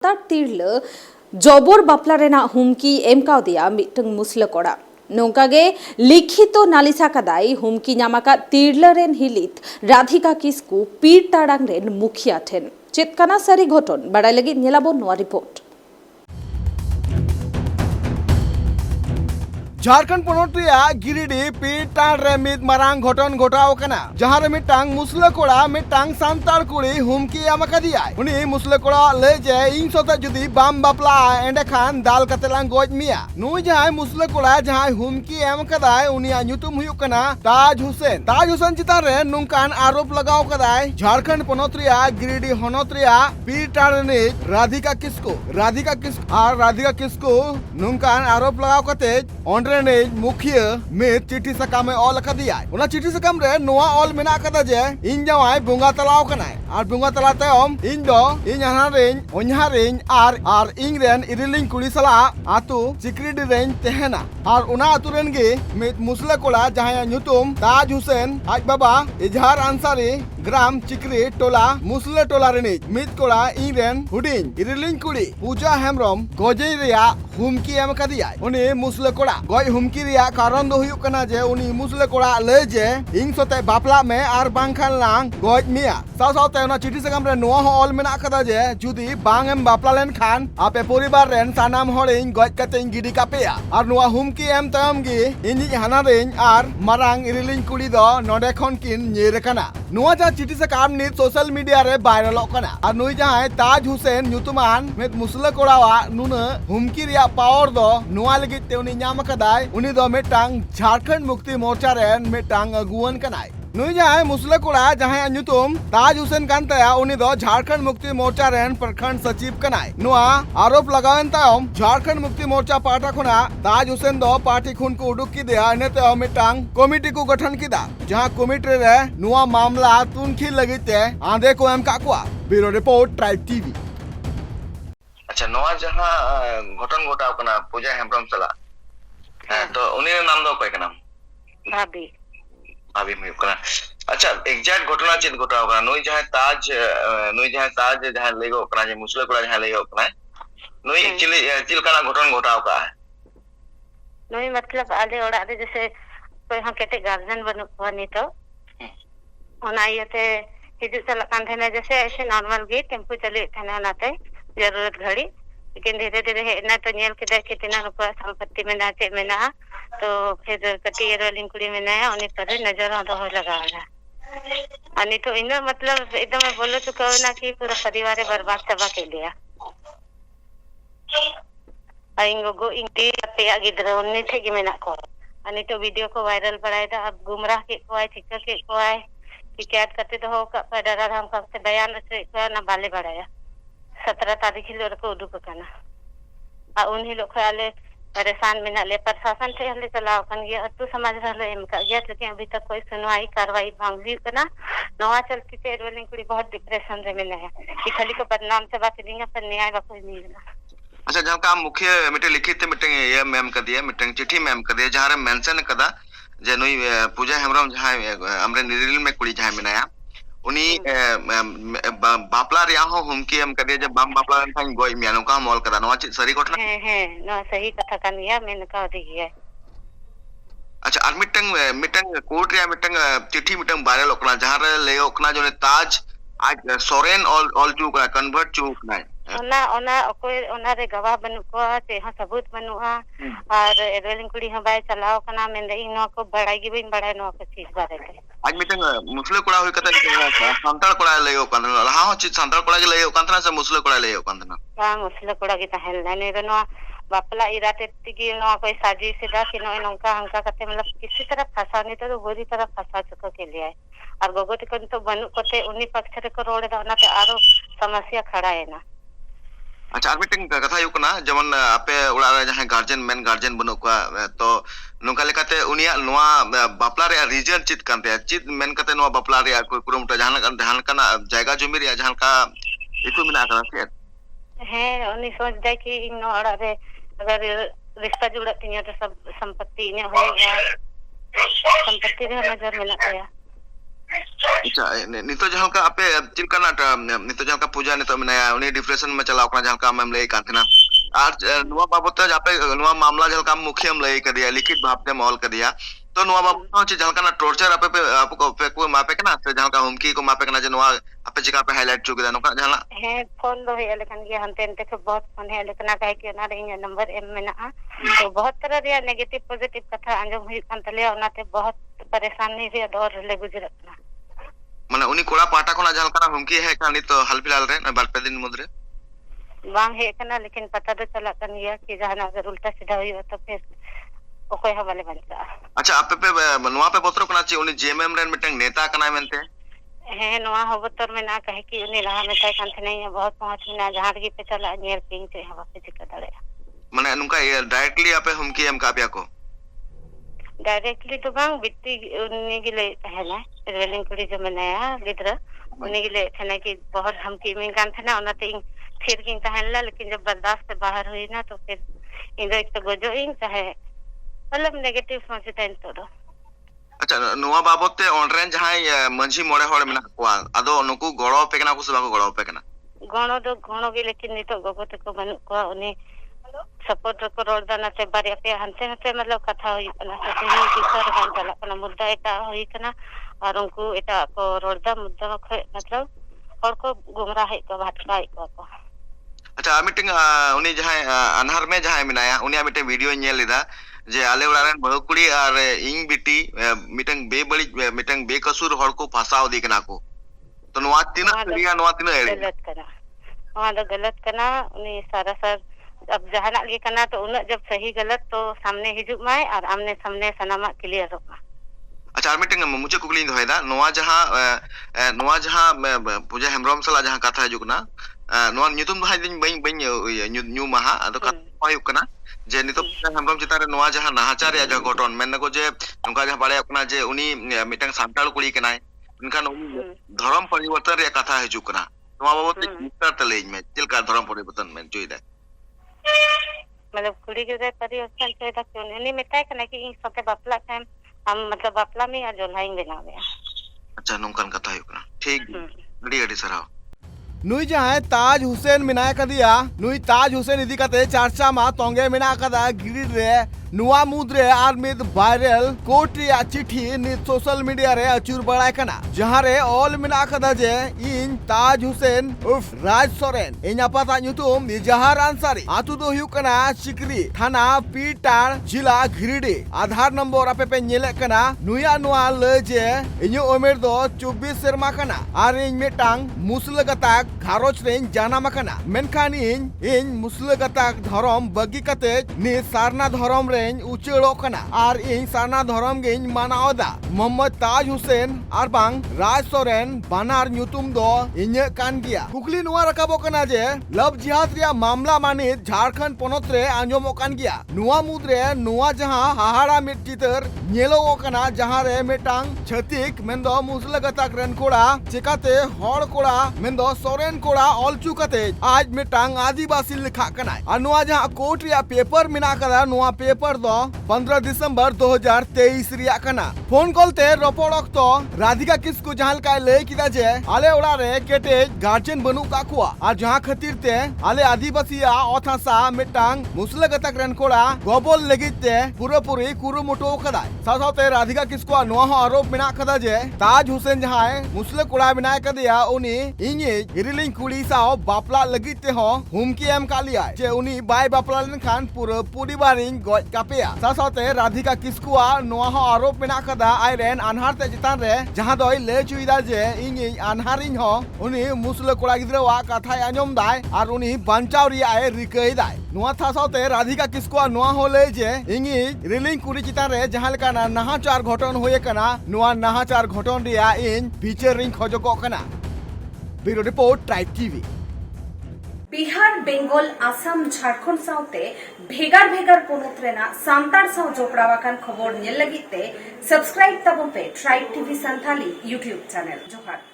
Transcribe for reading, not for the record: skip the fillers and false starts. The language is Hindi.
तार तिरला जबर बापला रेना हुमकी एम कावदिया मिटंग मुसला कोड़ा नोंकागे लिखित नालिसा कदाई हुमकी नामाका तिरला रेन हिलित राधिका किस्कू पीर ताड़ांग रेन मुखिया ठेन चेतकाना सारी घटन बाड़ाई लगी नेलाबो नोआ रिपोर्ट झारखंड पोनोत गिरिडीह पीरटाण रे मिद मारांग घटन घटाव कना जहां रे मिटांग मुसला कोड़ा मिटांग सांतार कुड़ी हुमकी एम कदियाय उनी मुसला कोड़ा ले जे इन सोते जुदी बाम बापला एंडे खान दाल कतेलांग गोज मिया नुई जहां मुसला कोड़ा जहां हुमकी एम कदाय उनी ᱧᱩᱛᱩᱢ हुयुक कना ताज हुसैन चितान रे नुंकान आरोप लगाव कदाय झारखंड पोनोत गिरिडीह होनोत पीरटाण रे राधिका किस्कू नुंकान आरोप लगाव कते मुखिया में चिट्ठी सकाम ऑल कदिया चिट्ठी सकाम रे नोआ ऑल मेना कदा जे इन जवाय बुंगा तलाव कनाय आर बुंगा तला तायम इन दो इन हानारेन ओन्हारेन आर इंगरेन इरिलिंग कुड़ी सला आतु चिक्रीडी रेन तेहना आर उना आतु रेन गे मित मुसला कोड़ा जहां ᱧᱩᱛᱩᱢ ताज हुसैन आज बाबा इजहार अंसारी ग्राम चिक्री टोला मुसला टोला रेन मित कोड़ा इंगरेन हुडिन इरिलिंग कुड़ी पूजा हेमरम गोजे रिया हुमकी एम कदिया उनी मुसला कोड़ा गoj हुमकी रिया कारण दो हुयुक कना जे उनी मुसला कोड़ा ले जे इंग सोते बापला में आर बांखान लांग गoj मिया साव सावते उना चिट्ठी सकाम रे नोआ हो ऑल मेना कदा जे जुदी बांग एम बापला लेन खान आपे परिवार रेन सानाम हॉल इन गoj कते इन गिडी कापेया आर नोआ हुमकी एम तयम गी इनी हाना रेन आर मारांग इरिलिंग कुड़ी दो नोडे खन किन नेर कना नोआ जा चिट्ठी सकाम नि सोशल मीडिया रे वायरल कना आर नुई जहां ताज हुसैन ᱧᱩᱛᱩᱢᱟन में मुसला कोड़ा नुना हुमकी रिया पावर दो नोआ लगी ते उनी ᱧᱟᱢ कदाय उनी दो मिटांग झारखंड मुक्ति मोर्चा रेन मिटांग अगुवन कनाय नुई जहां मुसला कोड़ा जहां ᱧᱩᱛᱩᱢ ताज हुसैन कान तया उनी दो झारखंड मुक्ति मोर्चा रेन प्रखंड सचिव कनाय नुआ आरोप लगावन तायम झारखंड मुक्ति मोर्चा पार्टी खुना ताज हुसैन दो पार्टी खुन को उडुक किदिया इने ते मिटांग कमिटी को गठन किदा जहां कमिटी रे नुआ मामला तुनखी लगिते आंदे को एम काकुआ ब्यूरो रिपोर्ट ट्राइब टीवी। अच्छा नोआ जहां घटन घटाव कना पूजा हेमब्रम सला तो उनी नाम दो कोई कना भाभी में कना अच्छा एग्जैक्ट घटना चेत घटाव कना नोई जहां ताज जहां लेगो कना जे मुसला कोड़ा जहां लेगो कना नोई एक्चुअली चिल कना घटन घटाव का है नोई मतलब आले ओड़ा दे जैसे कोई हम केटे गार्जियन बनी तो ओना येते हिजु चला कान थे जैसे ऐसे नॉर्मल गे टेम्पो चले थे नाते जरूरत घड़ी लेकिन धीरे धीरे हेना तो नेल के देख कितना रुपया संपत्ति में ना चे में ना तो फिर कटी रोलिंग कुड़ी में ना उन्हें पर नजर आ हो लगा रहा अनि तो इन मतलब एकदम मैं बोलो तो कहो ना कि पूरा परिवार बर्बाद तबा के लिया आइंगो गो इंटी पे गिद्र उन्हें थे कि मैं ना को अनि तो वीडियो को वायरल बढ़ाए था अब गुमराह के को आए चिक्कर के को आए कि क्या करते तो हो का डरा हम कब से बयान से ना बाले बढ़ाया 17 तारीख हिलो को उडुक कना आ उन हिलो खयाले परेशान में नाले प्रशासन थे हले चलाव कन गया अतु समाज रहले एम का गया लेकिन अभी तक कोई सुनवाई कार्रवाई भांग हुई कना नवा चलती थे रोलिंग कुड़ी बहुत डिप्रेशन रे में है कि खाली को बदनाम से बात लिंगा पर न्याय बा कोई नहीं ना अच्छा जहां का मुख्य मिटे लिखित मिटे ये मैम कर दिया मिटे चिट्ठी मैम कर दिया जहां रे मेंशन कदा जे नोई पूजा हेमब्रम जहां हमरे निरिल में कुड़ी जहां मिनाया उनी बापला रिया हो हुमकी एम कदे जब बाम बापला थाई गोय मियानो का मॉल कदा नवा सरी घटना है ना सही कथा कनिया मैंने कह दी है अच्छा और मिटंग कोर्ट रिया मिटंग चिट्ठी मिटंग वायरल ओकना जहां रे ले ओकना जो ताज आज सोरेन ऑल चू का कन्वर्ट चू ना ओना कोई ओना रे गवाह बनु को ते हां सबूत बनुआ और रोलिंग कुड़ी हम बाय चलाओ कना में दई नो को बड़ाई गी बिन बड़ाई नो को चीज बारे के आज मिटंग मुसले कोड़ा होय कता संताल कोड़ा लेयो कंदना हां ची संताल कोड़ा के लेयो कंदना से मुसले कोड़ा लेयो कंदना हां मुसले कोड़ा की तहल ने नो बापला इराते तिगी नो कोई साजी सीधा कि नो नंका हंका कते मतलब किसी तरह फंसाने तो बुरी तरह फंसा चुका के लिए और गोगोती को तो बनु कोते उन्हीं पक्ष रे को रोड़े दाना ते आरो समस्या खड़ा है ना अच्छा मिटिंग कथा हुई कना जमन आपे उड़ा रे जहां गार्जियन मेन गार्जियन बनो का तो नोका लेकाते उनिया नोआ बापला रे रीजन चित कानते चित मेन कते नोआ बापला रे कोई कुरुमटा जहां कना जायगा जमी रे जहां का इतु मिना कना से है उनी सोच दे कि इन ओड़ा रे अगर रिश्ता जुड़ा तिया तो सब संपत्ति ने हो गया संपत्ति रे नजर मिला गया अच्छा नितो जहां का आपे चिलकाना नितो जहां का पूजा नितो मेनाया उनी डिप्रेशन में चलाव कना जहां का हम लई कान थना आर नुवा बाबत आपे नुवा मामला जहां का मुखियम लई कदिया लिखित भाव ते मॉल कदिया तो नुवा बाबत जहां का टॉर्चर आपे पे आपको पे को मापे कना से जहां का हुमकी को मापे कना जे नुवा आपे चिका पे हाईलाइट चुके नो का जहां है फोन दो है लेकिन ये हनते हनते के बहुत फोन है लेकिन कहे कि ना रे नंबर एम में ना तो बहुत तरह रे नेगेटिव पॉजिटिव कथा अंजम हुई कान तले ओनाते बहुत परेशानी रे दौर ले गुजरतना माने उनी कोड़ा पाटा कोना जहां का हुमकी है कानी तो हाल फिलहाल रे बार पे दिन मुद्रे बांग है कना लेकिन पता तो चला कन ये कि जहां अगर उल्टा सीधा हुई तो फिर ओकोय हवाले बनता अच्छा आपे पे नुवा पे बोतरो कना ची उनी जेएमएम रेन मिटंग नेता कना मेनते है नुआ होबतर में ना कहे कि उनी लहा में ताई कान नहीं है बहुत पहुंच में ना जहां की पे चला नियर पिंग से हवा पे चिका दड़े माने नुका डायरेक्टली आपे हुमकी एम का को डायरेक्टली तो बांग बिट्टी उन्हीं के लिए कहना रेलिंग कुड़ी जो मनाया गिद्र उन्हीं के लिए कहना कि बहुत धमकी में कान थे ना उन्हें फिर किंग कहला लेकिन जब बर्दाश्त से बाहर हुई ना तो फिर इंदो एक तो गोजो इंग चाहे मतलब नेगेटिव सोचते हैं तो अच्छा नुवा बाबते ऑनरेन जहां मंझी मोड़े होड़ मेना कोआ अदो नुकु गड़ो पे कना कुछ बाको गड़ो पे कना गणो के लेकिन नितो गोगो तको बनु को उन्हें सपोर्ट को रोड दाना से बारे पे हंते हंते मतलब कथा हुई कना तो ही किसर कान चला कना मुद्दा एटा हुई कना और उनको एटा को रोड दा मुद्दा को मतलब और को गुमराह है को भटकाई को अच्छा मीटिंग उनी जहां अनहर में जहां मिनाया उनी मीटिंग वीडियो नेल लेदा जे आले उड़ारन बहुकुड़ी और इंग बिटी मीटिंग बेबड़ी मीटिंग बेकसूर हर को फसाव दी कना को तो नवा तीना करिया नवा तीना एड़े गलत कना वहां तो गलत कना उनी सारा सर अब जहां लगे कना तो उन जब सही गलत तो सामने हिजुक माय और आमने सामने सनामा क्लियर हो अच्छा मीटिंग मुझे कुकली दोयदा नवा जहां पूजा हेमरम सला जहां कथा हिजुक ना नवा न्यूतुम भाई दिन बई बई न्यू महा अदो कथा हुई कना जे नितो हेमरम चितारे नवा जहां नाहाचार या जहां घटन मेन को जे नुका जहां बारे अपना जे उनी मिटंग सांताल कुड़ी कनाय उनका धर्म परिवर्तन रे कथा हिजुक कना नवा बाबत मिस्टर तलेज में चिलका धर्म परिवर्तन में जोइदा मतलब कुड़ी के परिवर्तन चोदा क्यों नहीं मिटाय कना कि इन सते बापला टाइम हम मतलब बापला में या जोलाई बनावे अच्छा नोंकन कथा हुई कना ठीक गड़ी गड़ी सराव नुई जहां ताज हुसैन मिनाय कदिया नुई ताज हुसैन इदी कते चर्चा मा तोंगे मिना कदा गिरिड रे नुआ मुद्रे आर मिद वायरल कोर्ट रे चिठी नि सोशल मीडिया रे अचूर बड़ाय कना जहां रे ऑल मिना कदा जे इन ताज हुसैन उर्फ राज सोरेन इन अपता nyutum इजहार अंसारी आतु दो हुयु कना चिकरी थाना पीटार जिला गिरिडी आधार नंबर आपे पे नेले कना नुया नुआ ले जे इन्यो उमेर दो 24 सेरमा कना आर इन मिटांग मुसलगताक घारोच रे जानाम कना मेनखान इन मुसलगताक धरम बगी कते नि सारना धरम रे उचेड़ो कना आर इन सारना धरम गे मानावदा मोहम्मद ताज हुसैन आर बांग राज सोरेन बानार न्यूतुम दो इन्य कान गिया कुकली नुआ रकाबो कना जे लव जिहाद रिया मामला माने झारखंड पोनोत रे आंजमो कान गिया नुआ मुद्रे नुआ जहां हाहाड़ा मिट चितर नेलो कना जहां रे मेटांग छतिक मेंदो मुसलगताक रन कोड़ा चिकाते हड़ कोड़ा मेंदो सोरेन कोड़ा ऑलचू कते आज मेटांग आदिवासी लिखा कना आ नुआ जहां कोर्ट रिया पेपर मिना कदा नुआ पेपर दो 15 दिसंबर 2023 रिया कना फोन कॉल ते रपोड़ तो राधिका किसको जहां का ले किदा जे आले ओड़ा रे केटे गार्जियन बनु का कुआ आ जहां खातिर ते आले आदिवासीया अथासा मिटांग मुसलगताक रन कोड़ा गोबल लगिते पूरी कुरुमुटो कदा साथाते राधिका किसको नोआ आरोप मिना कदा जे ताज हुसैन जहां मुसल कोड़ा मिना कदिया उनी इंगे हिरिलिंग कुड़ी साओ बापला लगिते हो हुमकी एम कालिया जे उनी बाय बापला लेनखान पूरी बारिंग गoj कापेया साथाते राधिका किसकुआ नोआ आरोप मिना कदा आइरेन अनहार ते चितान रे जहां दोय ले चुइदा जे इंगे अनहारिन हो उनी मुसल कोड़ा गिद्रवा कथाय आंजम दाय आर उनी बांचाव रिया ए रिकई दाय नोआ थासाते राधिका किसकुआ नोआ होले जे इंगे रिलिंग कुड़ी चितान रे जहां लेका नाहाचार घटन होये कना नोआ नाहाचार घटन रिया इन फीचर रिंग खोजको कना bureau report Tribe TV Bihar Bengal Assam Jharkhand साउते भेगार भेगार पोनोत रेना सांतार साउ जोपड़ावाकान खबर नेल लगिते सब्सक्राइब तबन पे Tribe TV Santhali YouTube channel जोहार।